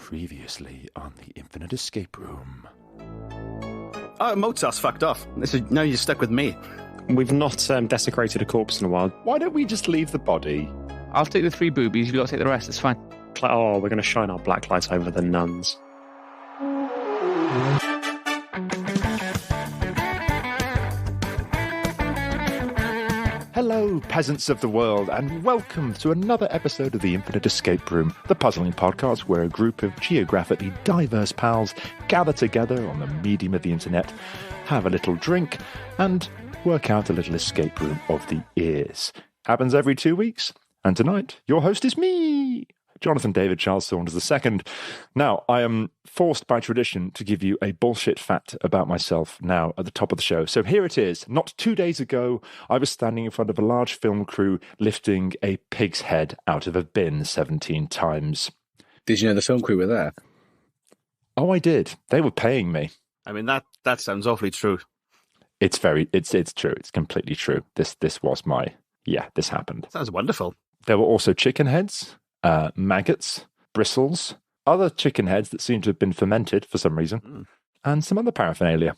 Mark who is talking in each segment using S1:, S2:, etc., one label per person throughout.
S1: Previously on the Infinite Escape Room.
S2: Oh, Mozart's fucked off. Now you're stuck with me.
S3: We've not desecrated a corpse in a while.
S1: Why don't we just leave the body?
S4: I'll take the 3 boobies, you've got to take the rest, it's fine.
S3: Oh, we're going to shine our black light over the nuns.
S1: Hello, peasants of the world, and welcome to another episode of the Infinite Escape Room, the puzzling podcast where a group of geographically diverse pals gather together on the medium of the internet, have a little drink, and work out a little escape room of the ears. Happens every 2 weeks, and tonight, your host is me, Jonathan David Charles Saunders II. Now, I am forced by tradition to give you a bullshit fact about myself now at the top of the show. So here it is. Not 2 days ago, I was standing in front of a large film crew lifting a pig's head out of a bin 17 times.
S2: Did you know the film crew were there?
S1: Oh, I did. They were paying me.
S2: I mean, that sounds awfully true.
S1: It's true. It's completely true. This was this happened.
S2: Sounds wonderful.
S1: There were also chicken heads, maggots, bristles, other chicken heads that seem to have been fermented for some reason, and some other paraphernalia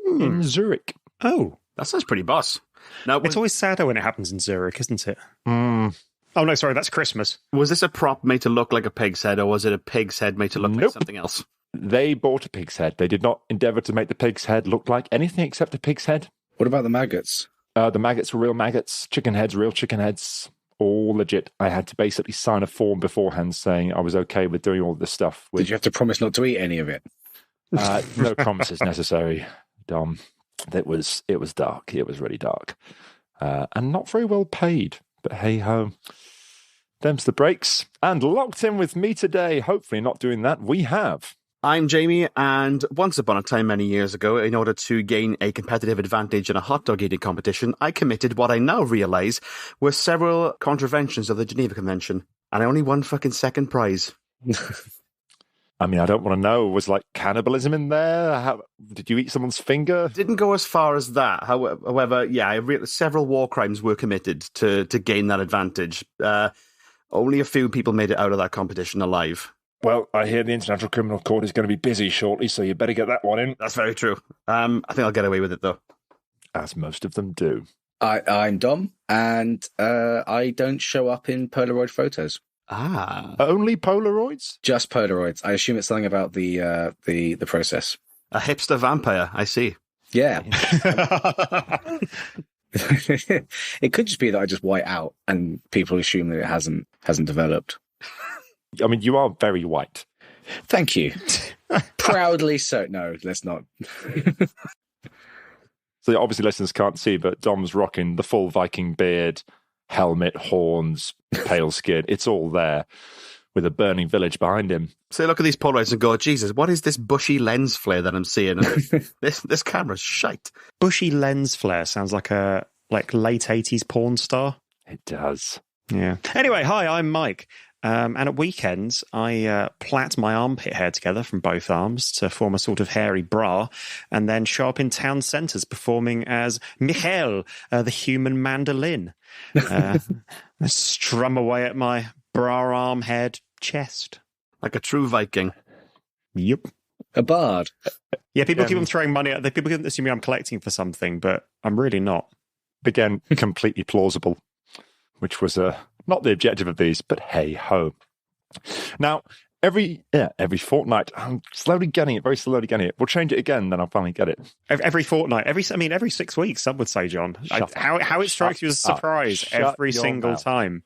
S1: in Zurich.
S3: Oh,
S2: that sounds pretty boss. Now,
S3: it's always sadder when it happens in Zurich, isn't it? Oh, no, sorry, that's Christmas.
S2: Was this a prop made to look like a pig's head, or was it a pig's head made to look like something else?
S1: They bought a pig's head. They did not endeavour to make the pig's head look like anything except a pig's head.
S5: What about the maggots?
S1: The maggots were real maggots, chicken heads, real chicken heads. All legit. I had to basically sign a form beforehand saying I was okay with doing all this stuff.
S5: Did you have to promise not to eat any of it?
S1: No promises necessary, Dom. It was dark. It was really dark. And not very well paid. But hey-ho. Them's the breaks. And locked in with me today, hopefully not doing that, we have...
S2: I'm Jamie, and once upon a time many years ago, in order to gain a competitive advantage in a hot dog eating competition, I committed what I now realise were several contraventions of the Geneva Convention, and I only won fucking second prize.
S1: I mean, I don't want to know. Was like cannibalism in there? Did you eat someone's finger?
S2: Didn't go as far as that. However, yeah, several war crimes were committed to gain that advantage. Only a few people made it out of that competition alive.
S1: Well, I hear the International Criminal Court is going to be busy shortly, so you better get that one in.
S2: That's very true. I think I'll get away with it, though.
S1: As most of them do.
S5: I'm Dom, and I don't show up in Polaroid photos.
S2: Ah.
S1: Only Polaroids?
S5: Just Polaroids. I assume it's something about the process.
S2: A hipster vampire, I see.
S5: Yeah. It could just be that I just white out, and people assume that it hasn't developed.
S1: I mean, you are very white.
S5: Thank you. Proudly so. No, let's not.
S1: So obviously listeners can't see, but Dom's rocking the full Viking beard, helmet, horns, pale skin. It's all there with a burning village behind him.
S2: So look at these Polaroids and go, Jesus, what is this bushy lens flare that I'm seeing? This camera's shite.
S3: Bushy lens flare sounds like a late 80s porn star.
S1: It does.
S3: Yeah. Anyway, hi, I'm Mike. And at weekends, I plait my armpit hair together from both arms to form a sort of hairy bra, and then show up in town centres performing as Michael, the human mandolin. I strum away at my bra arm, head, chest.
S2: Like a true Viking.
S3: Yep.
S5: A bard.
S3: Yeah, people keep on throwing money at. People keep assuming I'm collecting for something, but I'm really not.
S1: Again, completely plausible, which was not the objective of these, but hey-ho. Now, every fortnight, I'm very slowly getting it. We'll change it again, then I'll finally get it.
S3: Every fortnight, every 6 weeks, some would say, John. How it strikes you as a surprise every single time.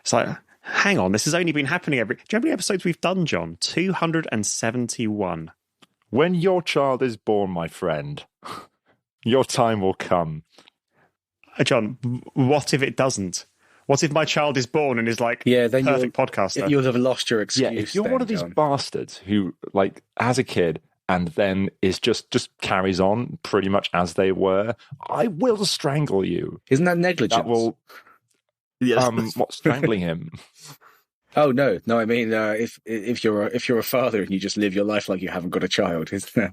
S3: It's like, hang on, this has only been happening do you know how many episodes we've done, John? 271.
S1: When your child is born, my friend, your time will come.
S3: John, what if it doesn't? What if my child is born and is like
S5: then
S3: perfect podcaster?
S5: You'll have lost your excuse.
S1: Yeah, if you're one of these bastards who has a kid and then is just carries on pretty much as they were, I will strangle you.
S5: Isn't that negligence?
S1: That will.
S2: Yes.
S1: What, strangling him?
S5: Oh no! I mean, if you're a father and you just live your life like you haven't got a child, isn't that?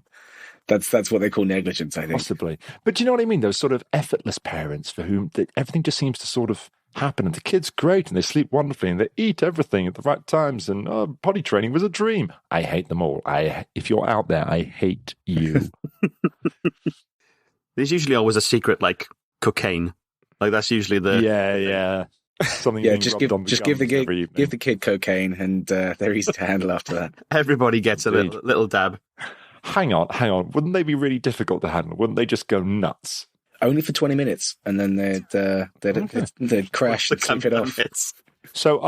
S5: That's what they call negligence, I think.
S1: Possibly. But do you know what I mean? Those sort of effortless parents for whom everything just seems to sort of happen, and the kid's great, and they sleep wonderfully, and they eat everything at the right times, and potty training was a dream. I hate them all. If you're out there, I hate you.
S2: There's usually always a secret, like cocaine. Like that's usually the
S1: yeah. Something.
S5: Yeah, just give the kid cocaine, and they're easy to handle after that.
S2: Everybody gets a little dab.
S1: Hang on. Wouldn't they be really difficult to handle? Wouldn't they just go nuts?
S5: Only for 20 minutes, and then they'd crash and sleep it off.
S1: So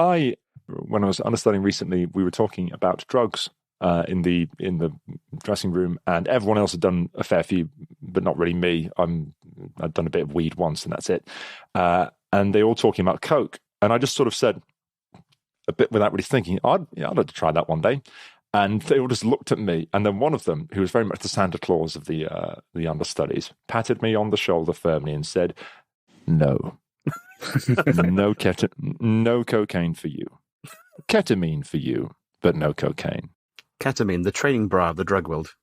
S1: when I was understudying recently, we were talking about drugs in the dressing room, and everyone else had done a fair few, but not really me. I'd done a bit of weed once, and that's it. And they were all talking about coke, and I just sort of said a bit without really thinking, I'd like to try that one day. And they all just looked at me, and then one of them, who was very much the Santa Claus of the understudies, patted me on the shoulder firmly and said, "No, no cocaine for you. Ketamine for you, but no cocaine."
S2: Ketamine, the training bra of the drug world.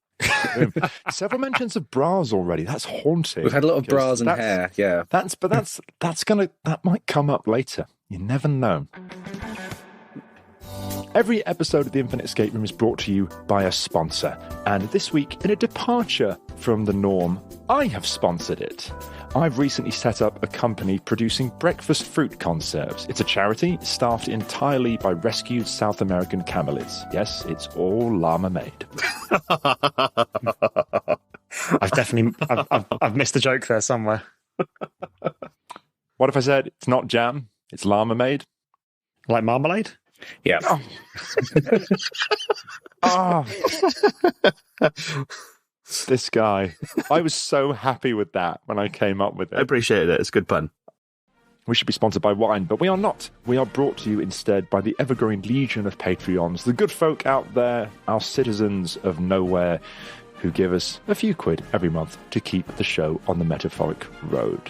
S1: Several mentions of bras already. That's haunting.
S5: We've had a lot of bras and hair. Yeah,
S1: that might come up later. You never know. Every episode of The Infinite Escape Room is brought to you by a sponsor. And this week, in a departure from the norm, I have sponsored it. I've recently set up a company producing breakfast fruit conserves. It's a charity staffed entirely by rescued South American camelids. Yes, it's all llama-made.
S3: I've missed a joke there somewhere.
S1: What if I said it's not jam, it's llama-made?
S3: Like marmalade?
S5: Yeah.
S1: Oh. This guy. I was so happy with that when I came up with it.
S2: I appreciate it. It's good pun.
S1: We should be sponsored by wine, but we are not. We are brought to you instead by the ever-growing legion of Patreons, the good folk out there, our citizens of nowhere, who give us a few quid every month to keep the show on the metaphoric road.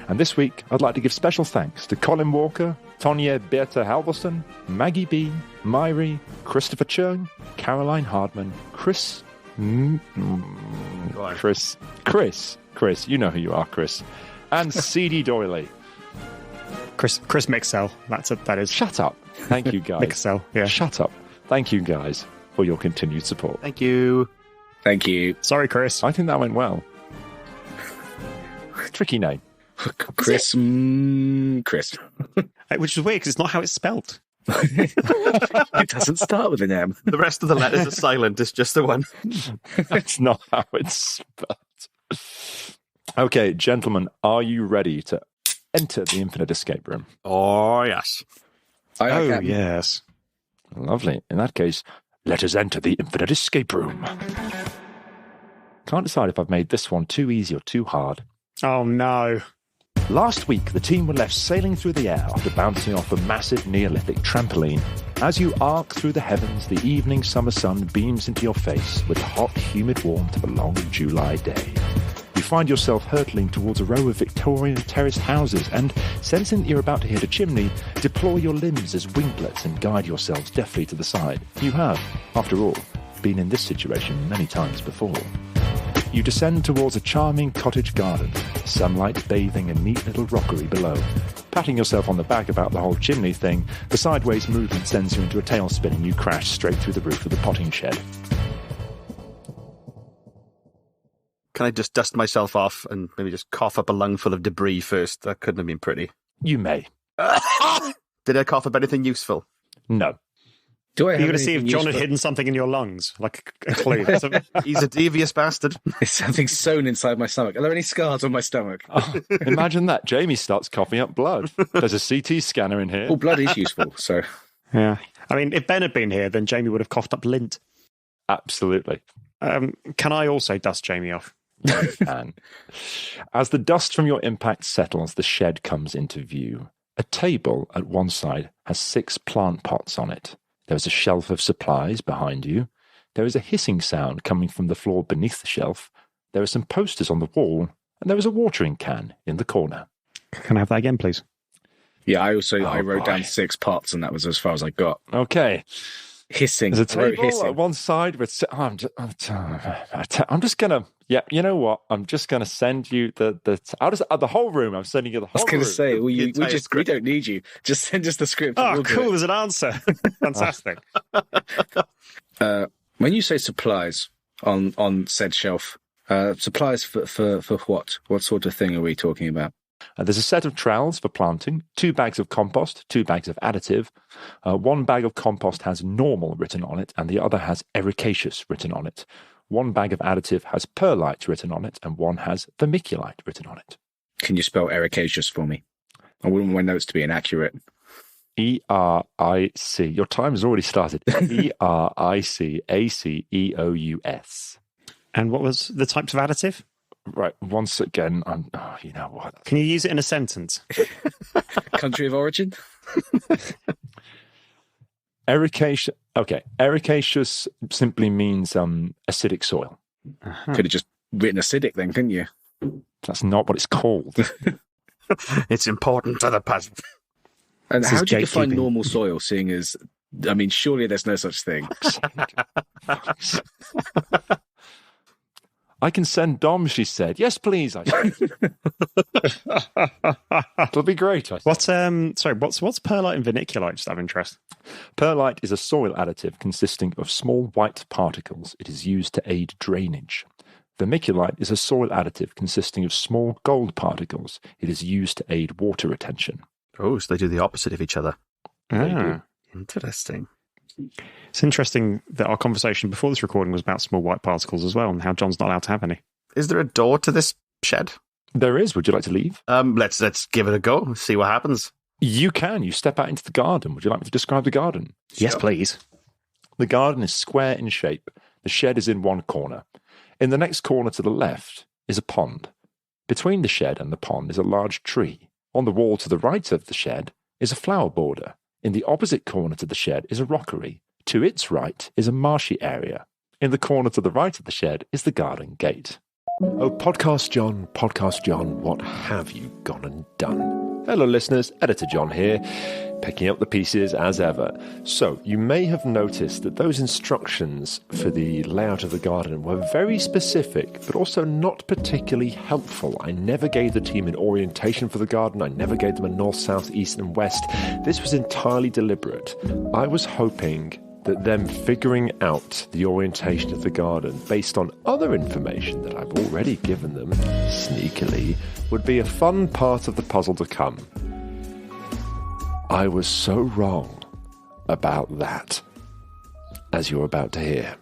S1: And this week, I'd like to give special thanks to Colin Walker, Tonya Bertha Halverson, Maggie B, Myri, Christopher Chung, Caroline Hardman, Chris, you know who you are, Chris, and CD Doyley.
S3: Chris Mixell, that is.
S1: Shut up. Thank you, guys.
S3: Mixell, yeah.
S1: Shut up. Thank you, guys, for your continued support.
S2: Thank you.
S5: Thank you.
S3: Sorry, Chris.
S1: I think that went well. Tricky name.
S5: Chris.
S3: Which is weird because it's not how it's spelt.
S5: It doesn't start with an M.
S2: The rest of the letters are silent. It's just the one.
S1: That's not how it's spelled. Okay, gentlemen, are you ready to enter the Infinite Escape Room?
S2: Oh, yes.
S3: Yes.
S1: Lovely. In that case, let us enter the Infinite Escape Room. Can't decide if I've made this one too easy or too hard.
S3: Oh, no.
S1: Last week, the team were left sailing through the air after bouncing off a massive Neolithic trampoline. As you arc through the heavens, the evening summer sun beams into your face with the hot, humid warmth of a long July day. You find yourself hurtling towards a row of Victorian terraced houses and, sensing that you're about to hit a chimney, deploy your limbs as winglets and guide yourselves deftly to the side. You have, after all, been in this situation many times before. You descend towards a charming cottage garden, sunlight bathing a neat little rockery below. Patting yourself on the back about the whole chimney thing, the sideways movement sends you into a tailspin and you crash straight through the roof of the potting shed.
S2: Can I just dust myself off and maybe just cough up a lung full of debris first? That couldn't have been pretty.
S1: You may.
S2: Did I cough up anything useful?
S1: No.
S5: Do I have
S3: You're going to see if John
S5: useful?
S3: had hidden something in your lungs, like a clue.
S2: He's a devious bastard.
S5: There's something sewn inside my stomach. Are there any scars on my stomach?
S1: Oh, imagine that. Jamie starts coughing up blood. There's a CT scanner in here.
S5: Well, blood is useful, so...
S3: Yeah. I mean, if Ben had been here, then Jamie would have coughed up lint.
S1: Absolutely.
S3: Can I also dust Jamie off?
S1: You can. As the dust from your impact settles, the shed comes into view. A table at one side has 6 plant pots on it. There is a shelf of supplies behind you. There is a hissing sound coming from the floor beneath the shelf. There are some posters on the wall, and there is a watering can in the corner.
S3: Can I have that again, please?
S5: Yeah, I wrote down 6 pots, and that was as far as I got.
S1: Okay.
S5: Hissing.
S1: There's a table
S5: hissing.
S1: at one side with... I'm just going to Yeah, you know what? I'm just going to send you the whole room. I'm sending you the
S5: I was
S1: whole
S5: going
S1: room.
S5: to say, we
S2: script.
S5: don't need you. Just send us the script.
S3: Oh,
S5: We'll do
S3: cool.
S5: it.
S3: There's an answer. Fantastic.
S5: When you say supplies on said shelf, supplies for what? What sort of thing are we talking about?
S1: There's a set of trowels for planting, 2 bags of compost, 2 bags of additive. 1 bag of compost has normal written on it, and the other has ericaceous written on it. 1 bag of additive has perlite written on it, and 1 has vermiculite written on it.
S5: Can you spell ericaceous for me? I wouldn't want my notes to be inaccurate.
S1: E-R-I-C. Your time has already started. E-R-I-C-A-C-E-O-U-S.
S3: And what was the types of additive?
S1: Right, once again, you know what?
S3: Can you use it in a sentence?
S5: Country of origin?
S1: Ericaceous. Okay, ericaceous simply means acidic soil.
S5: Could have just written acidic then, couldn't you?
S1: That's not what it's called.
S2: It's important to the puzzle.
S5: And
S3: This
S5: how
S3: is
S5: do you define
S3: gatekeeping.
S5: normal soil, seeing as, I mean, surely there's no such thing.
S1: I can send Dom, she said. Yes, please, I said. It'll be great, I said.
S3: What's perlite and vermiculite, just out of interest?
S1: Perlite is a soil additive consisting of small white particles. It is used to aid drainage. Vermiculite is a soil additive consisting of small gold particles. It is used to aid water retention.
S2: Oh, so they do the opposite of each other.
S3: Ah.
S2: Interesting.
S3: It's interesting that our conversation before this recording was about small white particles as well, and how John's not allowed to have any.
S2: Is there a door to this shed?
S1: There is. Would you like to leave?
S2: Let's give it a go. See what happens.
S1: You can. You step out into the garden. Would you like me to describe the garden?
S3: Yes,
S2: Sure.
S3: please.
S1: The garden is square in shape. The shed is in one corner. In the next corner to the left is a pond. Between the shed and the pond is a large tree. On the wall to the right of the shed is a flower border. In the opposite corner to the shed is a rockery. To its right is a marshy area. In the corner to the right of the shed is the garden gate. Oh, Podcast John, what have you gone and done? Hello, listeners. Editor John here, picking up the pieces as ever. So, you may have noticed that those instructions for the layout of the garden were very specific, but also not particularly helpful. I never gave the team an orientation for the garden. I never gave them a north, south, east, and west. This was entirely deliberate. I was hoping that them figuring out the orientation of the garden based on other information that I've already given them, sneakily, would be a fun part of the puzzle to come. I was so wrong about that, as you're about to hear.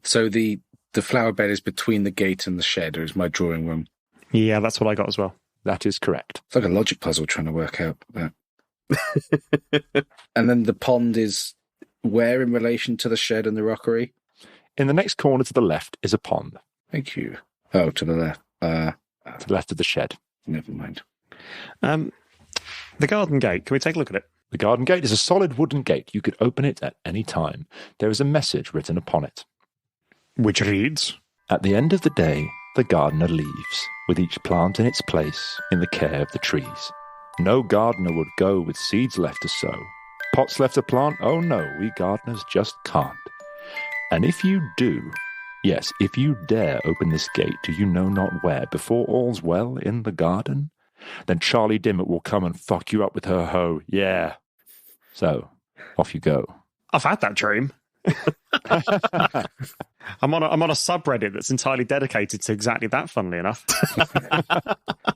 S5: So the flower bed is between the gate and the shed, or is my drawing room?
S3: Yeah, that's what I got as well.
S1: That is correct.
S5: It's like a logic puzzle trying to work out that. And then the pond is where in relation to the shed and the rockery?
S1: In the next corner to the left is a pond.
S5: Thank you. Oh, to the left.
S1: To the left of the shed.
S5: Never mind.
S3: The garden gate, can we take a look at it?
S1: The garden gate is a solid wooden gate. You could open it at any time. There is a message written upon it.
S3: Which reads,
S1: At the end of the day, the gardener leaves, with each plant in its place, in the care of the trees. No gardener would go with seeds left to sow. Pots left to plant? Oh no, we gardeners just can't. And if you do, yes, if you dare open this gate to you know not where, before all's well in the garden, then Charlie Dimmock will come and fuck you up with her hoe. Yeah. So, off you go.
S3: I've had that dream. I'm on a subreddit that's entirely dedicated to exactly that, funnily enough.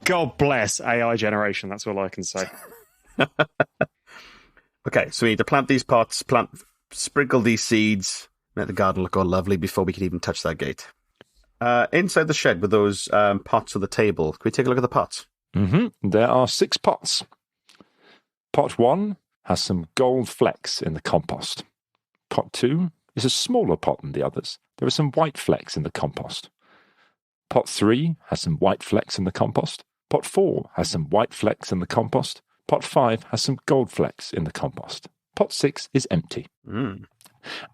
S3: God bless AI generation, that's all I can say.
S2: Okay, so we need to plant these pots, sprinkle these seeds, make the garden look all lovely before we can even touch that gate. Inside the shed with those pots on the table, can we take a look at the pots?
S1: There are 6 pots. Pot 1 has some gold flecks in the compost. Pot 2 is a smaller pot than the others. There are some white flecks in the compost. Pot 3 has some white flecks in the compost. Pot 4 has some white flecks in the compost. Pot 5 has some gold flecks in the compost. Pot 6 is empty.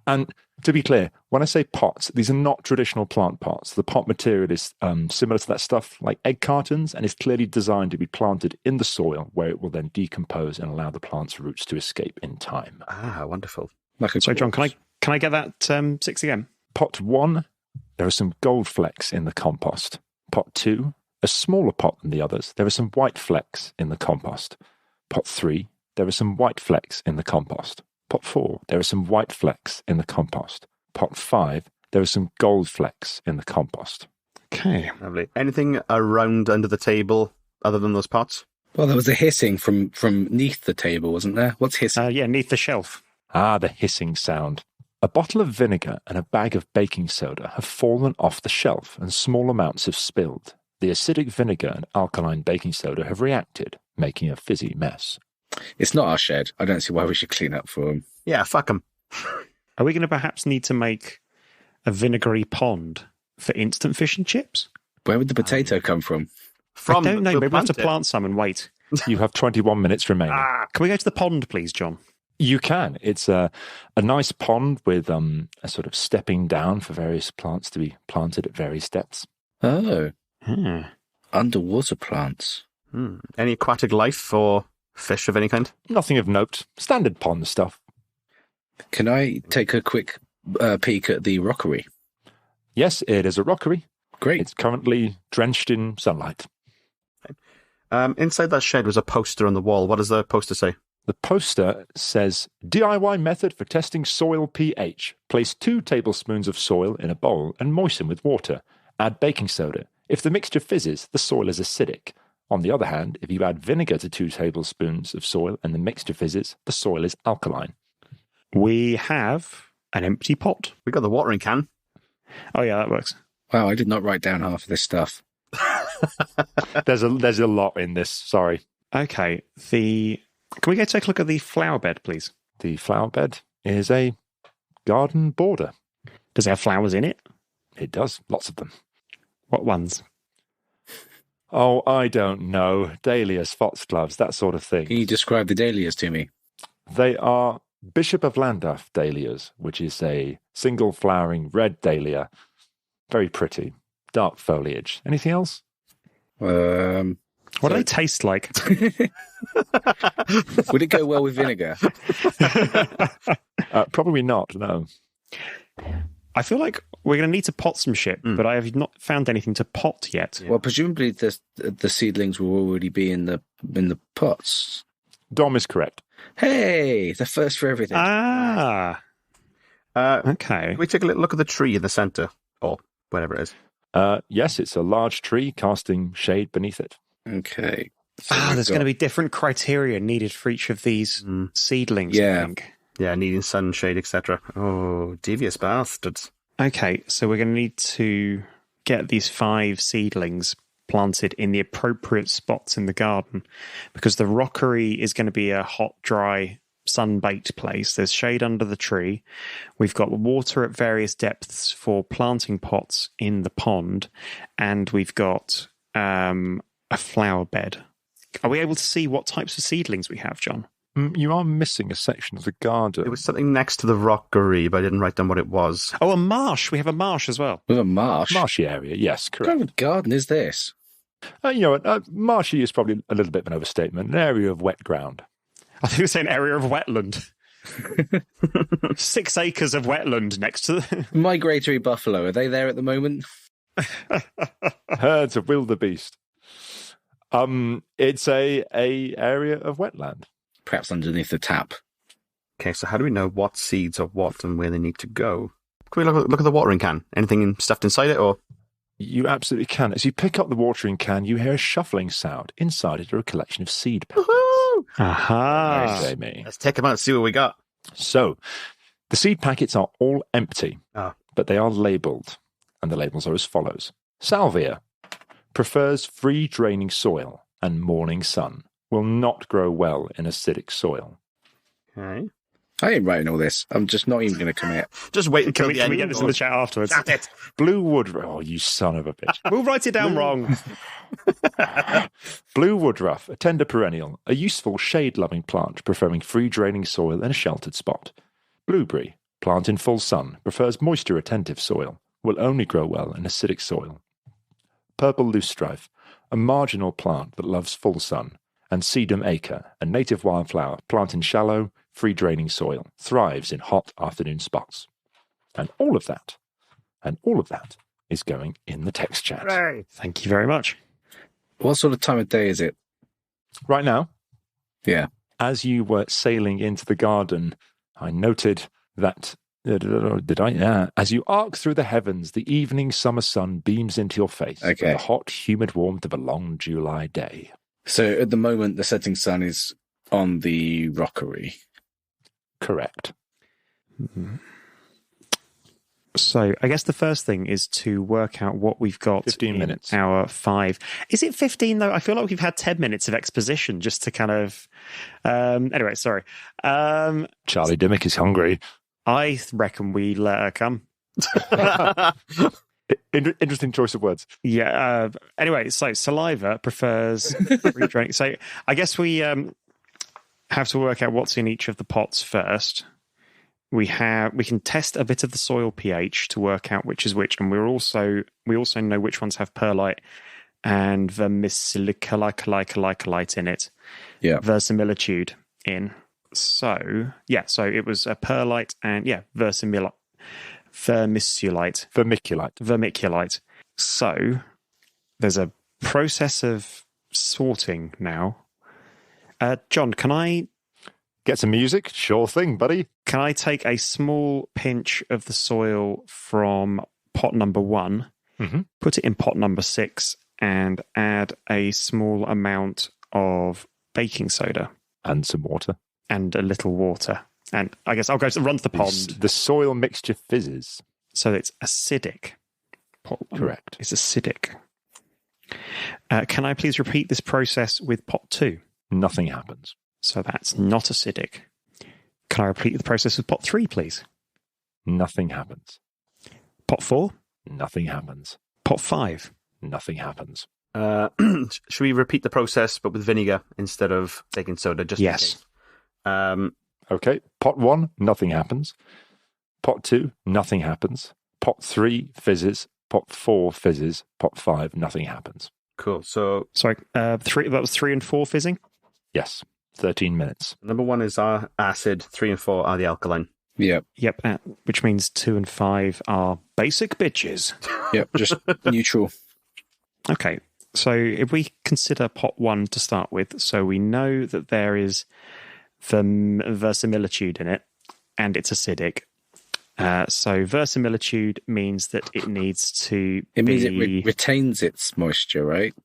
S1: And to be clear, when I say pots, these are not traditional plant pots. The pot material is similar to that stuff like egg cartons and is clearly designed to be planted in the soil where it will then decompose and allow the plant's roots to escape in time.
S2: Ah, wonderful.
S5: Like a
S3: Sorry, John, can I get that 6 again?
S1: Pot 1 there are some gold flecks in the compost. Pot 2, a smaller pot than the others, there are some white flecks in the compost. Pot 3, there are some white flecks in the compost. Pot 4, there are some white flecks in the compost. Pot 5, there are some gold flecks in the compost.
S3: Okay.
S2: Lovely. Anything around under the table other than those pots?
S5: Well, there was a hissing from neath the table, wasn't there? What's hissing?
S3: Yeah, neath the shelf.
S1: Ah, the hissing sound. A bottle of vinegar and a bag of baking soda have fallen off the shelf and small amounts have spilled. The acidic vinegar and alkaline baking soda have reacted, making a fizzy mess.
S5: It's not our shed. I don't see why we should clean up for them.
S2: Yeah, fuck them.
S3: Are we going to perhaps need to make a vinegary pond for instant fish and chips?
S5: Where would the potato come from?
S3: I don't know. Maybe we'll have to plant some and wait.
S1: You have 21 minutes remaining.
S3: Can we go to the pond, please, John?
S1: You can. It's a nice pond with a sort of stepping down for various plants to be planted at various depths.
S5: Oh,
S3: Hmm.
S5: underwater plants.
S2: Any aquatic life or fish of any kind?
S1: Nothing of note. Standard pond stuff.
S5: Can I take a quick peek at the rockery?
S1: Yes, it is a rockery.
S5: Great.
S1: It's currently drenched in sunlight.
S2: Inside that shed was a poster on the wall. What does the poster say?
S1: The poster says, DIY method for testing soil pH. Place 2 tablespoons of soil in a bowl and moisten with water. Add baking soda. If the mixture fizzes, the soil is acidic. On the other hand, if you add vinegar to 2 tablespoons of soil and the mixture fizzes, the soil is alkaline.
S3: We have an empty pot.
S2: We got the watering can.
S3: Oh, yeah, that works.
S5: Wow, I did not write down half of this stuff.
S1: There's a lot in this, sorry.
S3: Okay, can we go take a look at the flower bed, please?
S1: The flower bed is a garden border.
S3: Does it have flowers in it?
S1: It does, lots of them.
S3: What ones?
S1: Oh, I don't know. Dahlias, foxgloves, that sort of thing.
S5: Can you describe the dahlias to me?
S1: They are Bishop of Llandaff dahlias, which is a single flowering red dahlia. Very pretty. Dark foliage. Anything else?
S3: What do they taste like?
S5: Would it go well with vinegar?
S1: Probably not, no.
S3: I feel like we're going to need to pot some shit, but I have not found anything to pot yet.
S5: Well, presumably the seedlings will already be in the pots.
S1: Dom is correct.
S5: Hey, the first for everything.
S3: Ah. Okay.
S2: Can we take a little look at the tree in the centre? Or whatever it is.
S1: Yes, it's a large tree casting shade beneath it.
S5: Okay. So
S3: There's going to be different criteria needed for each of these seedlings,
S5: Yeah.
S3: I think.
S2: Yeah, needing sun, shade, etc. Oh, devious bastards.
S3: Okay, so we're going to need to get these 5 seedlings planted in the appropriate spots in the garden, because the rockery is going to be a hot, dry, sun-baked place. There's shade under the tree. We've got water at various depths for planting pots in the pond, and we've got a flower bed. Are we able to see what types of seedlings we have, John?
S1: You are missing a section of the garden.
S2: It was something next to the rockery, but I didn't write down what it was.
S3: Oh, a marsh. We have a marsh as well.
S5: With a marsh?
S1: Marshy area, yes,
S5: What
S1: correct.
S5: kind of garden is this?
S1: Marshy is probably a little bit of an overstatement. An area of wet ground.
S3: I think it's an area of wetland. 6 acres of wetland next to the...
S5: Migratory buffalo, are they there at the moment?
S1: Herds of wildebeest. It's a area of wetland.
S5: Perhaps underneath the tap.
S2: Okay, so how do we know what seeds are what and where they need to go? Can we look at the watering can? Anything stuffed inside it, or...?
S1: You absolutely can. As you pick up the watering can, you hear a shuffling sound. Inside it are a collection of seed packets.
S3: Aha!
S1: Very Jamie.
S2: Let's take them out and see what we got.
S1: So, the seed packets are all empty, but they are labelled, and the labels are as follows. Salvia prefers free draining soil and morning sun. Will not grow well in acidic soil.
S2: Okay.
S5: I ain't writing all this. I'm just not even going to commit.
S2: Just wait until
S3: Can
S2: the end.
S3: we get this in the chat afterwards?
S2: That's it.
S1: Blue woodruff. Oh, you son of a bitch.
S3: We'll write it down wrong.
S1: Blue woodruff, a tender perennial, a useful shade-loving plant, preferring free-draining soil and a sheltered spot. Blueberry, plant in full sun, prefers moisture-attentive soil, will only grow well in acidic soil. Purple loosestrife, a marginal plant that loves full sun, and sedum acre, a native wildflower, plant in shallow, free-draining soil, thrives in hot afternoon spots. And all of that is going in the text chat.
S3: Hooray. Thank you very much.
S5: What sort of time of day is it?
S1: Right now,
S5: Yeah.
S1: as you were sailing into the garden, I noted that, did I? Yeah. As you arc through the heavens, the evening summer sun beams into your face with
S5: Okay.
S1: the hot, humid warmth of a long July day.
S5: So at the moment, the setting sun is on the rockery.
S1: Correct.
S3: So I guess the first thing is to work out what we've got
S1: 15
S3: in
S1: minutes.
S3: Hour 5. Is it 15 though? I feel like we've had 10 minutes of exposition just to kind of... anyway, sorry.
S1: Charlie Dimmock is hungry.
S3: I reckon we let her come.
S1: Interesting choice of words.
S3: Yeah. Anyway, so saliva prefers free drink. So I guess we have to work out what's in each of the pots first. We can test a bit of the soil pH to work out which is which, and we also know which ones have perlite and vermiculite in it.
S5: Yeah.
S3: Versimilitude in. So it was a perlite and vermiculite. Vermiculite. So there's a process of sorting now. John, can I
S1: Get some music? Sure thing, buddy.
S3: Can I take a small pinch of the soil from pot number 1, put it in pot number 6, and add a small amount of baking soda?
S1: And some water.
S3: And a little water. And I guess I'll go to run to the pond.
S1: The soil mixture fizzes.
S3: So it's acidic. Pot 1
S1: Correct.
S3: is acidic. Can I please repeat this process with pot 2?
S1: Nothing happens.
S3: So that's not acidic. Can I repeat the process with pot 3, please?
S1: Nothing happens.
S3: Pot 4?
S1: Nothing happens.
S3: Pot 5?
S1: Nothing happens.
S2: Should we repeat the process but with vinegar instead of baking soda? Just
S3: Yes.
S2: In case?
S1: Okay. Pot 1, nothing happens. Pot 2, nothing happens. Pot 3 fizzes. Pot 4 fizzes. Pot 5, nothing happens.
S2: Cool. So
S3: Sorry, 3. That was 3 and 4 fizzing?
S1: Yes. 13 minutes.
S2: number 1 is our acid. 3 and 4 are the alkaline.
S5: Yep.
S3: Yep, which means 2 and 5 are basic bitches.
S5: Yep. Just neutral.
S3: Okay, so if we consider pot 1 to start with, so we know that there is versimilitude in it, and it's acidic. So versimilitude means that it needs to
S5: It means
S3: be...
S5: it retains its moisture, right?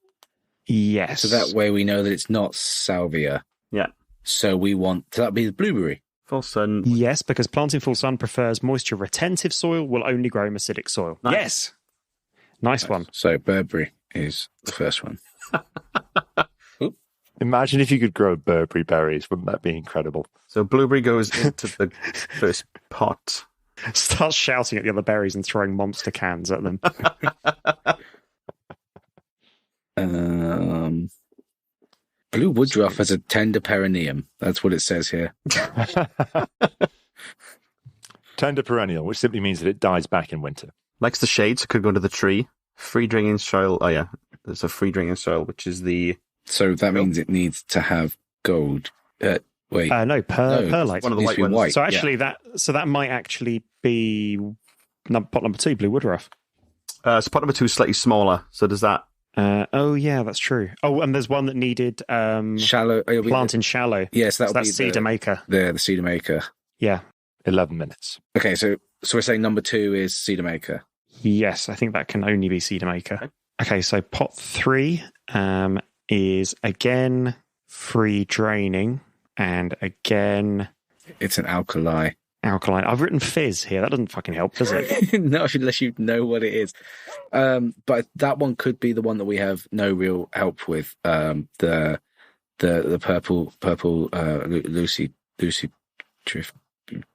S3: Yes.
S5: So that way we know that it's not salvia.
S2: Yeah.
S5: So we want that'd be the blueberry.
S2: Full sun.
S3: Yes, because planting full sun prefers moisture retentive soil, will only grow in acidic soil.
S2: Nice.
S3: Yes. Nice one.
S5: So Burberry is the first one.
S1: Imagine if you could grow Burberry berries. Wouldn't that be incredible?
S2: So blueberry goes into the first pot.
S3: Starts shouting at the other berries and throwing monster cans at them.
S5: Blue woodruff has a tender perineum. That's what it says here.
S1: Tender perennial, which simply means that it dies back in winter.
S2: Likes the shade, so could go into the tree. Free drinking soil. Oh yeah, there's a free drinking soil, which is the
S5: So that means it needs to have gold. Wait.
S3: No, perlite.
S2: one of the
S5: Needs
S2: white
S5: to be
S2: ones.
S5: white.
S3: So actually, that might actually be pot number 2, blue woodruff.
S2: So pot number 2 is slightly smaller. So does that?
S3: Oh yeah, that's true. Oh, and there's one that needed
S5: Shallow.
S3: plant in shallow.
S5: Yes,
S3: So
S5: that'll
S3: that's
S5: be
S3: cedar maker.
S5: the cedar maker.
S3: Yeah.
S1: 11 minutes.
S5: Okay, so we're saying number 2 is cedar maker.
S3: Yes, I think that can only be cedar maker. Okay, so pot 3 is again free draining and again
S5: It's an alkali.
S3: alkaline. I've written fizz here. That doesn't fucking help, does it?
S5: No, unless you know what it is. But that one could be the one that we have no real help with. The purple Lucy drift.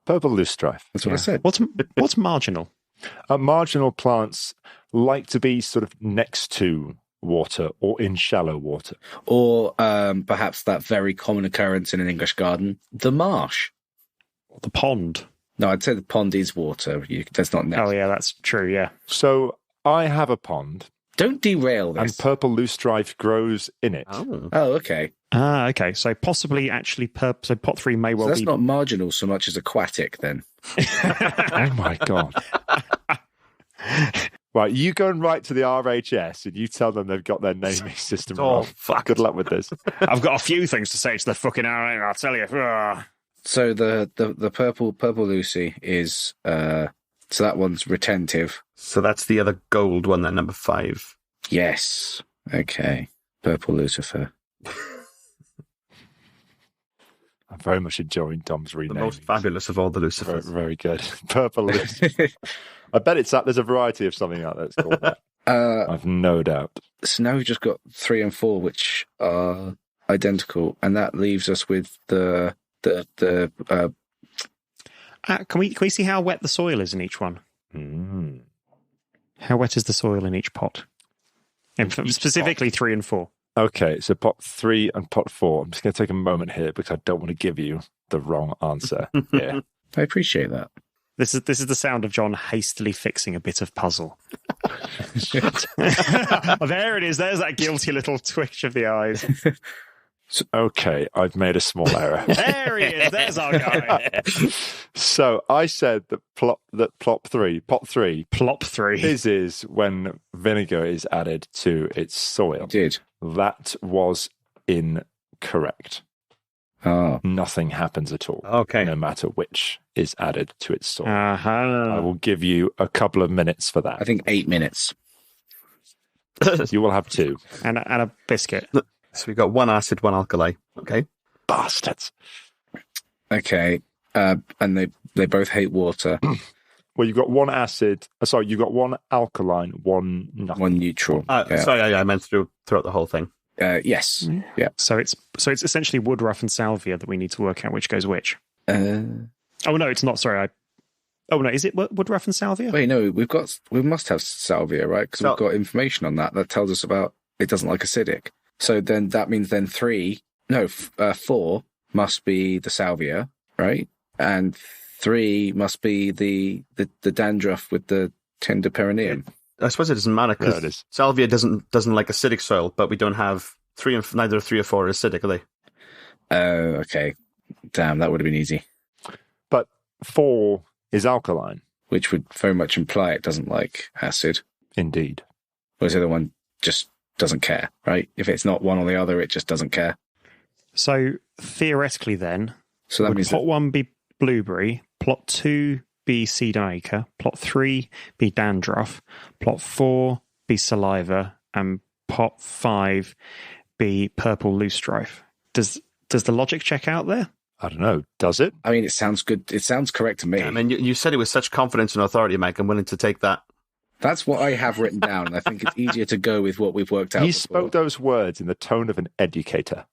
S1: Purple loosestrife.
S5: That's what I said.
S3: What's marginal?
S1: Marginal plants like to be sort of next to water or in shallow water.
S5: Or perhaps that very common occurrence in an English garden, the marsh.
S3: The pond.
S5: No, I'd say the pond is water. That's not next.
S3: Oh yeah, that's true. Yeah.
S1: So I have a pond,
S5: Don't derail
S1: and
S5: this.
S1: purple loosestrife grows in it.
S2: Oh.
S5: Oh, okay.
S3: Okay. So possibly actually, so pot 3 may
S5: So
S3: well
S5: that's
S3: be.
S5: not marginal so much as aquatic then.
S1: Oh my god. Right, you go and write to the RHS and you tell them they've got their naming system
S2: all
S1: wrong.
S2: fucked.
S1: Good luck with this.
S3: I've got a few things to say to the fucking RA, I'll tell you. Ugh.
S5: So the purple Lucy is so that one's retentive.
S2: So that's the other gold one, then, number 5.
S5: Yes. Okay. Purple Lucifer.
S1: I'm very much enjoying Dom's
S2: The
S1: renaming.
S2: most fabulous of all the
S1: Very,
S2: Lucifers.
S1: very good. Purple Lucifer. I bet there's a variety of something out there that's called that. I've no doubt.
S5: So now we've just got 3 and 4, which are identical, and that leaves us with the
S3: Can we see how wet the soil is in each one?
S1: Mm.
S3: How wet is the soil in each pot? And specifically 3 and 4.
S1: Okay, so pot 3 and pot 4. I'm just going to take a moment here because I don't want to give you the wrong answer. Yeah.
S5: I appreciate that.
S3: This is the sound of John hastily fixing a bit of puzzle. There it is. There's that guilty little twitch of the eyes.
S1: Okay, I've made a small error.
S3: There he is. There's our guy.
S1: So I said that pot 3
S3: Plop 3.
S1: is when vinegar is added to its soil.
S5: You did.
S1: That was incorrect.
S5: Oh.
S1: Nothing happens at all.
S2: Okay.
S1: No matter which is added to its soil.
S3: Uh-huh.
S1: I will give you a couple of minutes for that.
S5: I think 8 minutes.
S1: You will have 2.
S3: And a biscuit.
S2: So we've got 1 acid, 1 alkali. Okay.
S1: Bastards.
S5: Okay. And they both hate water.
S1: Well, you've got 1 acid. Sorry, you've got 1 alkaline, 1 nothing.
S5: 1 neutral. Yeah.
S2: Sorry, I meant throughout the whole thing.
S5: Yes. Yeah.
S3: So it's essentially woodruff and salvia that we need to work out which goes which. Oh no, it's not. Sorry. Oh no, is it woodruff and salvia?
S5: Wait, no, we must have salvia, right? Because we've got information on that tells us about it doesn't like acidic. So then that means then 4 must be the salvia, right? And 3 must be the dandruff with the tender perineum.
S2: I suppose it doesn't matter
S1: Yeah, it
S2: because
S1: is.
S2: salvia doesn't like acidic soil, but we don't have neither 3 or 4 are acidic, are they?
S5: Oh, okay. Damn, that would have been easy.
S1: But 4 is alkaline.
S5: Which would very much imply it doesn't like acid.
S1: Indeed.
S5: Whereas the other one just doesn't care, right? If it's not one or the other, it just doesn't care.
S3: So theoretically, then,
S5: So that
S3: would
S5: means
S3: plot 1 be blueberry, plot 2 be cedaracre, plot 3 be dandruff, plot 4 be saliva, and plot 5 be purple loosestrife. Does the logic check out there?
S1: I don't know. Does it?
S5: I mean, it sounds good. It sounds correct to me.
S2: I mean, you said it with such confidence and authority, Mike. I'm willing to take that.
S5: That's what I have written down, and I think it's easier to go with what we've worked out.
S1: You
S5: before.
S1: spoke those words in the tone of an educator.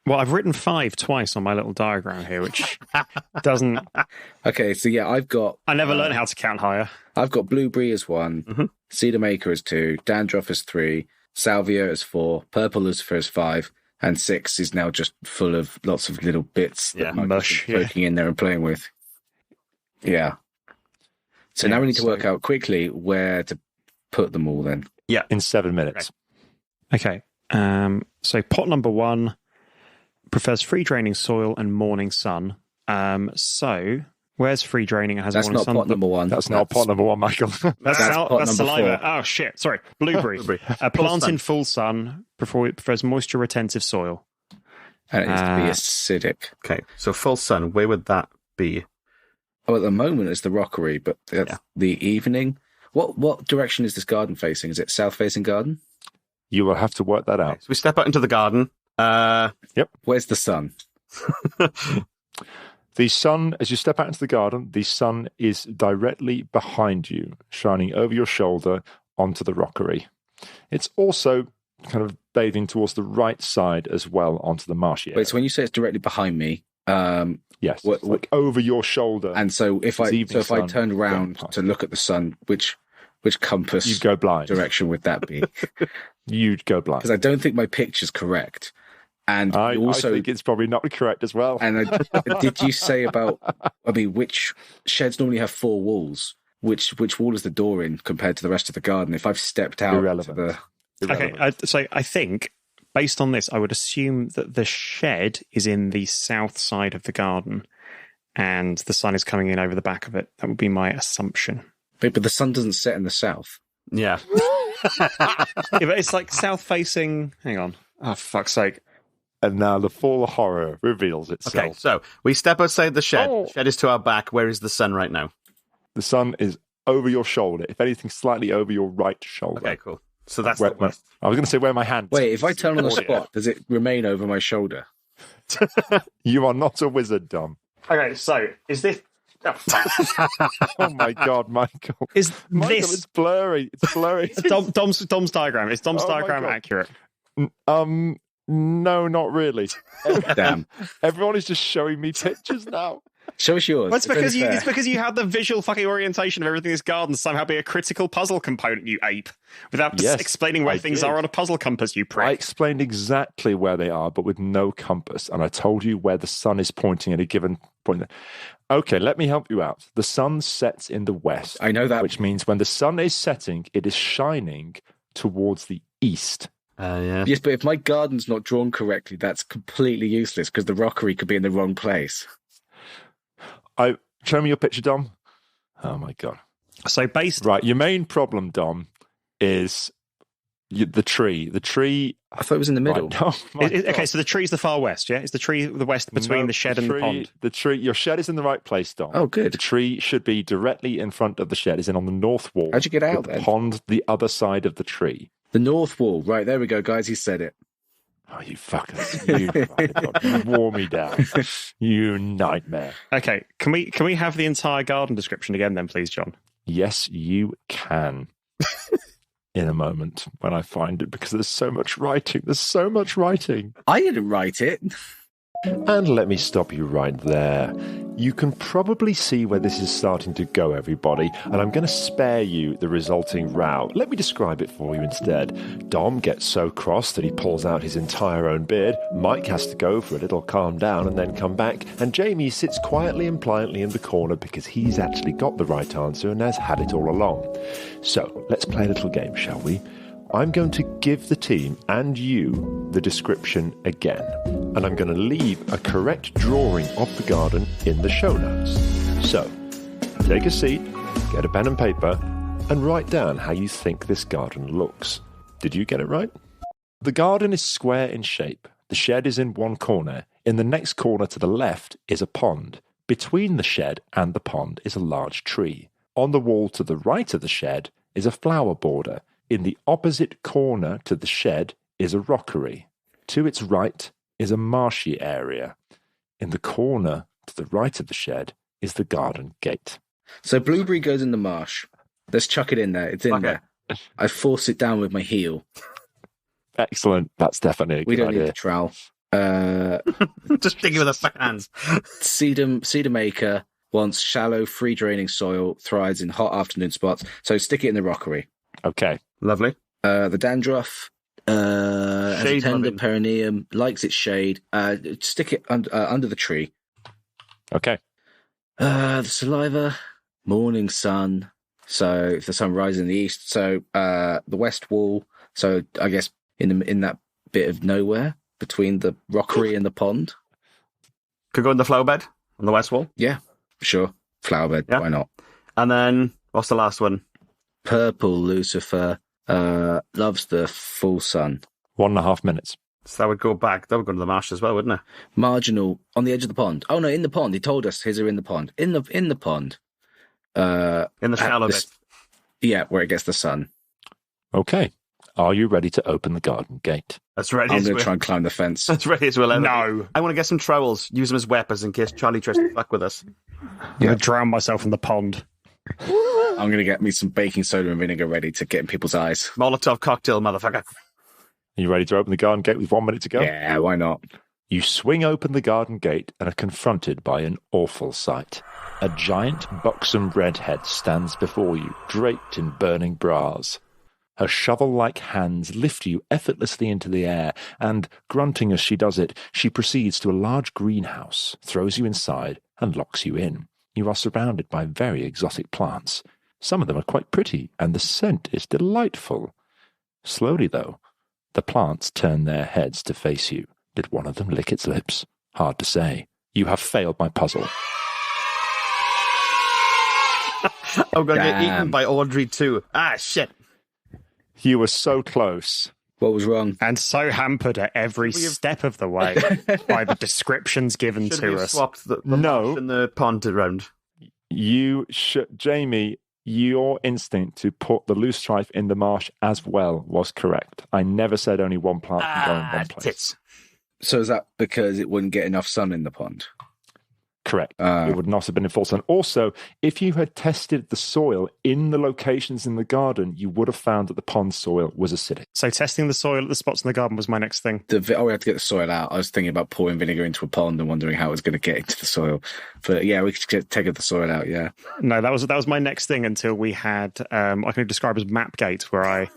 S3: Well, I've written 5 twice on my little diagram here, which doesn't...
S5: Okay, so yeah, I've got...
S3: I never learned how to count higher.
S5: I've got blueberry as 1, cedar maker as 2, dandruff as 3, salvia as 4, purple lucifer as 5, and 6 is now just full of lots of little bits that Mike's
S3: mush,
S5: been poking in there and playing with. Yeah. So now we need to work out quickly where to put them all then.
S2: Yeah.
S1: In 7 minutes.
S3: Okay. So pot number 1 prefers free draining soil and morning sun. So where's free draining? It has
S5: That's
S3: morning
S5: not
S3: sun.
S5: pot number 1.
S1: That's not pot number 1, Michael.
S3: That's
S5: pot number
S3: saliva.
S5: 4.
S3: Oh shit! Sorry, blueberry. A plant in full sun prefers moisture retentive soil.
S5: And it needs to be acidic.
S2: Okay, so full sun, where would that be?
S5: Oh, at the moment it's the rockery, but that's the evening. What direction is this garden facing? Is it south-facing garden?
S1: You will have to work that out.
S2: So we step out into the garden.
S5: Where's the sun?
S1: The sun, as you step out into the garden, the sun is directly behind you, shining over your shoulder onto the rockery. It's also kind of bathing towards the right side as well onto the marshy area.
S5: Wait, so when you say it's directly behind me,
S1: yes, it's like over your shoulder.
S5: and so if I
S1: sun
S5: turned around
S1: going
S5: to look at the sun, which compass
S1: You'd go blind.
S5: direction would that be?
S1: You'd go blind.
S5: Because I don't think my picture's correct. And
S1: I
S5: also,
S1: think it's probably not correct as well.
S5: and did you say about? I mean, which sheds normally have 4 walls? Which wall is the door in compared to the rest of the garden? If I've stepped out,
S1: Irrelevant.
S3: Okay, so I think based on this, I would assume that the shed is in the south side of the garden, and the sun is coming in over the back of it. That would be my assumption.
S5: but the sun doesn't set in the south.
S2: Yeah.
S3: Yeah, but it's like south-facing. Hang on. Oh, fuck's sake.
S1: And now the full horror reveals itself.
S2: Okay, so we step outside the shed.
S1: Oh.
S2: The shed is to our back. Where is the sun right now?
S1: The sun is over your shoulder. If anything, slightly over your right shoulder.
S2: Okay, cool. So that's
S1: Where,
S2: the west.
S1: I was going to say where my hand.
S5: Wait, if I turn on the
S1: Audio.
S5: spot, does it remain over my shoulder?
S1: You are not a wizard, Dom.
S3: Okay, so is this... Oh, fuck.
S1: Oh my God, Michael.
S3: Is
S1: Michael,
S3: this...
S1: it's blurry. It's blurry.
S3: Dom's diagram. Is Dom's
S1: Oh my
S3: diagram
S1: God.
S3: accurate?
S1: No, not really.
S5: Damn.
S1: Everyone is just showing me pictures now.
S5: Show us yours.
S3: Well, it's
S5: It's
S3: because you had the visual fucking orientation of everything in this garden somehow be a critical puzzle component, you ape. Without just
S1: Yes,
S3: explaining where
S1: I
S3: things
S1: did.
S3: are on a puzzle compass, you
S1: I
S3: prick.
S1: explained exactly where they are, but with no compass. And I told you where the sun is pointing at a given point. Okay, let me help you out. The sun sets in the west,
S5: I know that.
S1: which means when the sun is setting, it is shining towards the east.
S2: Yeah.
S5: Yes, but if my garden's not drawn correctly, that's completely useless because the rockery could be in the wrong place.
S1: Show me your picture, Dom. Oh my God.
S3: So based...
S1: Right, your main problem, Dom, is the tree. The tree.
S5: I thought it was in the middle.
S1: Right, oh my
S3: Okay,
S1: God.
S3: so the tree's the far west, yeah? Is the tree the west between
S1: No,
S3: the shed and the pond?
S1: The tree. Your shed is in the right place, Dom.
S5: Oh, good.
S1: The tree should be directly in front of the shed, is in on the north wall.
S5: How'd you get out
S1: with the
S5: then?
S1: pond, the other side of the tree.
S5: The north wall. Right, there we go, guys. He said it.
S1: Oh, you fuckers! You, fucking you wore me down. You nightmare.
S3: Okay, can we have the entire garden description again then, please, John?
S1: Yes, you can. In a moment when I find it, because there's so much writing. There's so much writing.
S5: I didn't write it.
S1: And let me stop you right there. You can probably see where this is starting to go, everybody, and I'm going to spare you the resulting row. Let me describe it for you instead. Dom gets so cross that he pulls out his entire own beard. Mike has to go for a little calm down and then come back. And Jamie sits quietly and pliantly in the corner because he's actually got the right answer and has had it all along. So, let's play a little game, shall we? I'm going to give the team and you the description again, and I'm going to leave a correct drawing of the garden in the show notes. So, take a seat, get a pen and paper, and write down how you think this garden looks. Did you get it right? The garden is square in shape. The shed is in one corner. In the next corner to the left is a pond. Between the shed and the pond is a large tree. On the wall to the right of the shed is a flower border. In the opposite corner to the shed is a rockery. To its right is a marshy area. In the corner to the right of the shed is the garden gate.
S5: So Blueberry goes in the marsh. Let's chuck it in there. It's in there. I force it down with my heel.
S1: Excellent. That's definitely a
S5: We
S1: good
S5: don't need
S1: idea.
S5: the trowel.
S2: Just dig it with the fat hands.
S5: Cedar maker wants shallow, free draining soil, thrives in hot afternoon spots. So stick it in the rockery.
S1: Okay.
S2: Lovely.
S5: The dandruff has a
S2: Shade
S5: tender
S2: loving.
S5: perineum, likes its shade. Stick it under the tree.
S1: Okay.
S5: The saliva, morning sun. So if the sun rises in the east, so the west wall. So I guess in that bit of nowhere between the rockery and the pond.
S2: Could go in the flower bed on the west wall.
S5: Yeah, sure. Flower bed.
S2: Yeah.
S5: Why not?
S2: And then, what's the last one?
S5: Purple Lucifer loves the full sun.
S1: 1.5 minutes.
S2: So that would go back. That would go to the marsh as well, wouldn't it?
S5: Marginal on the edge of the pond. Oh no, in the pond. He told us his are in the pond. In the pond.
S2: In the shallow bit.
S5: Yeah, where it gets the sun.
S1: Okay. Are you ready to open the garden gate?
S2: That's ready.
S5: I'm
S2: as
S5: going to
S2: well.
S5: try and climb the fence.
S2: That's ready as well.
S3: No.
S2: I want to get some trowels. Use them as weapons in case Charlie tries to fuck with us.
S3: I'm going to drown myself in the pond.
S5: I'm going to get me some baking soda and vinegar ready to get in people's eyes.
S2: Molotov cocktail, motherfucker.
S1: Are you ready to open the garden gate with 1 minute to go?
S5: Yeah, why not?
S1: You swing open the garden gate and are confronted by an awful sight. A giant, buxom redhead stands before you, draped in burning bras. Her shovel-like hands lift you effortlessly into the air, and, grunting as she does it, she proceeds to a large greenhouse, throws you inside, and locks you in. You are surrounded by very exotic plants. Some of them are quite pretty, and the scent is delightful. Slowly, though, the plants turn their heads to face you. Did one of them lick its lips? Hard to say. You have failed my puzzle.
S2: I'm going to get
S5: Damn.
S2: eaten by Audrey too. Ah, shit.
S1: You were so close.
S5: What was wrong?
S3: And so hampered at every step of the way by the descriptions given
S2: Should
S3: to
S2: we
S3: us.
S2: swapped the
S1: No.
S2: marsh and the pond around?
S1: Jamie, your instinct to put the loosestrife in the marsh as well was correct. I never said only one plant can go in one place.
S2: Tits.
S5: So is that because it wouldn't get enough sun in the pond?
S1: Correct. It would not have been in full sun. Also, if you had tested the soil in the locations in the garden, you would have found that the pond soil was acidic.
S3: So testing the soil at the spots in the garden was my next thing.
S5: We had to get the soil out. I was thinking about pouring vinegar into a pond and wondering how it was going to get into the soil. But yeah, we could take the soil out, yeah.
S3: No, that was my next thing until we had, I can describe as Mapgate, where I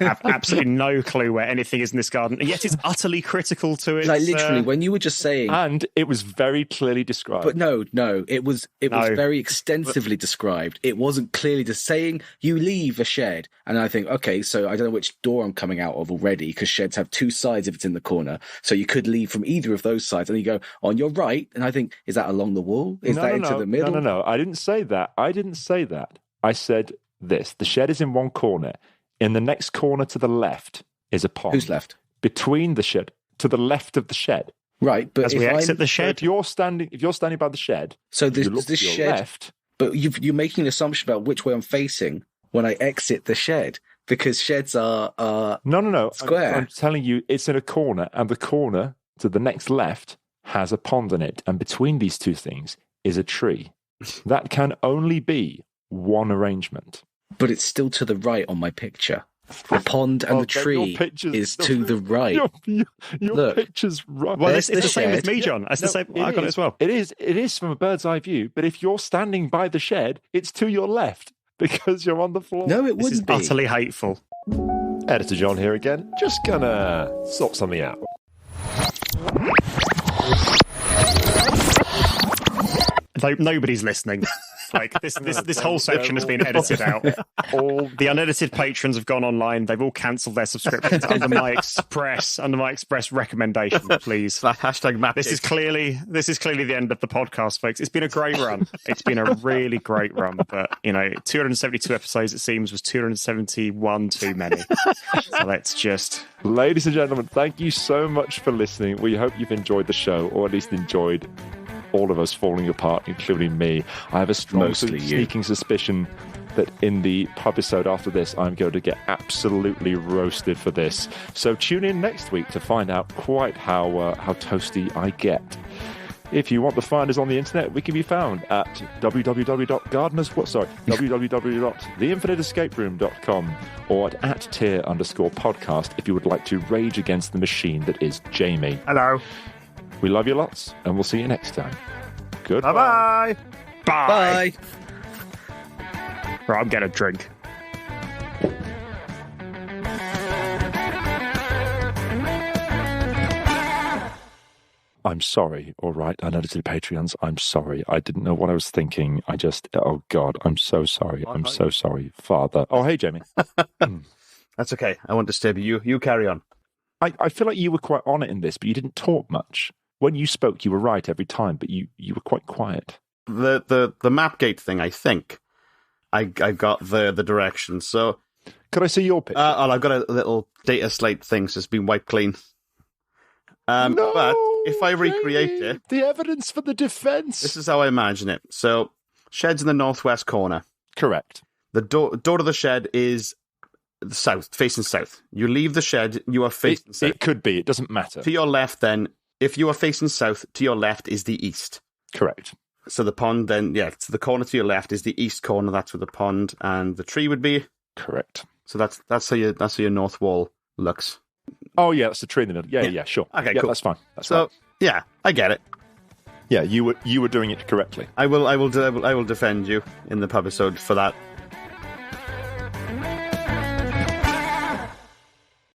S3: have absolutely no clue where anything is in this garden, and yet it's utterly critical to it.
S5: Like literally, when you were just saying...
S1: And it was very clearly described.
S5: But no, it was very extensively described. It wasn't clearly just saying you leave a shed, and I think, okay, so I don't know which door I'm coming out of already, because sheds have two sides if it's in the corner, so you could leave from either of those sides, and you go on your right, and I think, is that along the wall? Is that into the middle?
S1: No. I didn't say that. I said this: the shed is in one corner. In the next corner to the left is a pond.
S5: Who's left?
S1: Between the shed, to the left of the shed.
S5: Right, but
S3: as we exit the shed,
S1: if you're standing by the shed,
S5: so this shed
S1: left.
S5: But you're making an assumption about which way I'm facing when I exit the shed, because sheds are
S1: no
S5: square.
S1: I'm telling you, it's in a corner, and the corner to the next left has a pond in it, and between these two things is a tree. That can only be one arrangement.
S5: But it's still to the right on my picture. The pond and the tree is to the right.
S1: Your picture's right.
S3: Well, it's the same with me, John. It's the same. I got it as well.
S1: It is from a bird's eye view, but if you're standing by the shed, it's to your left because you're on the floor.
S5: No, it wouldn't be.
S3: Utterly hateful.
S6: Editor John here again. Just gonna sort something out.
S3: Though nobody's listening. Like this whole section has been edited out. All the unedited patrons have gone online. They've all cancelled their subscriptions under my express recommendation. Please.
S2: Hashtag Matt.
S3: This is clearly the end of the podcast, folks. It's been a great run. It's been a really great run. But 272 episodes, it seems, was 271 too many. So let's just.
S1: Ladies and gentlemen, thank you so much for listening. We hope you've enjoyed the show, or at least enjoyed all of us falling apart, including me. I have a strong sneaking suspicion that in the episode after this, I'm going to get absolutely roasted for this. So tune in next week to find out quite how toasty I get. If you want to find us on the internet, we can be found at www.theinfiniteescaperoom.com or at @tier_podcast if you would like to rage against the machine that is Jamie.
S3: Hello.
S1: We love you lots, and we'll see you next time.
S2: Bye-bye.
S1: Goodbye.
S3: Bye. Right, I'm getting a drink.
S1: I'm sorry, all right, unedited Patreons. I'm sorry. I didn't know what I was thinking. Oh, God, I'm so sorry. I'm so sorry, Father. Oh, hey, Jamie.
S2: That's okay. I won't disturb you. You carry on.
S1: I feel like you were quite on it in this, but you didn't talk much. When you spoke, you were right every time, but you were quite quiet.
S2: The Mapgate thing, I think I got the directions. So
S1: could I see your picture?
S2: I've got a little data slate thing, so it's been wiped clean.
S1: No,
S2: but if I recreate it,
S1: the evidence for the defense.
S2: This is how I imagine it. So shed's in the northwest corner.
S1: Correct.
S2: The door to the shed is the south, facing south. You leave the shed, you are facing south.
S1: It could be. It doesn't matter.
S2: To your left, then. If you are facing south, to your left is the east.
S1: Correct.
S2: So the pond then, so the corner to your left is the east corner. That's where the pond and the tree would be.
S1: Correct.
S2: So that's how your north wall looks.
S1: Oh yeah, that's the tree in the middle. Yeah, sure.
S2: Okay,
S1: yeah,
S2: cool.
S1: That's fine.
S2: Fine. Yeah, I get it.
S1: Yeah, you were doing it correctly.
S2: I will defend you in the pub episode for that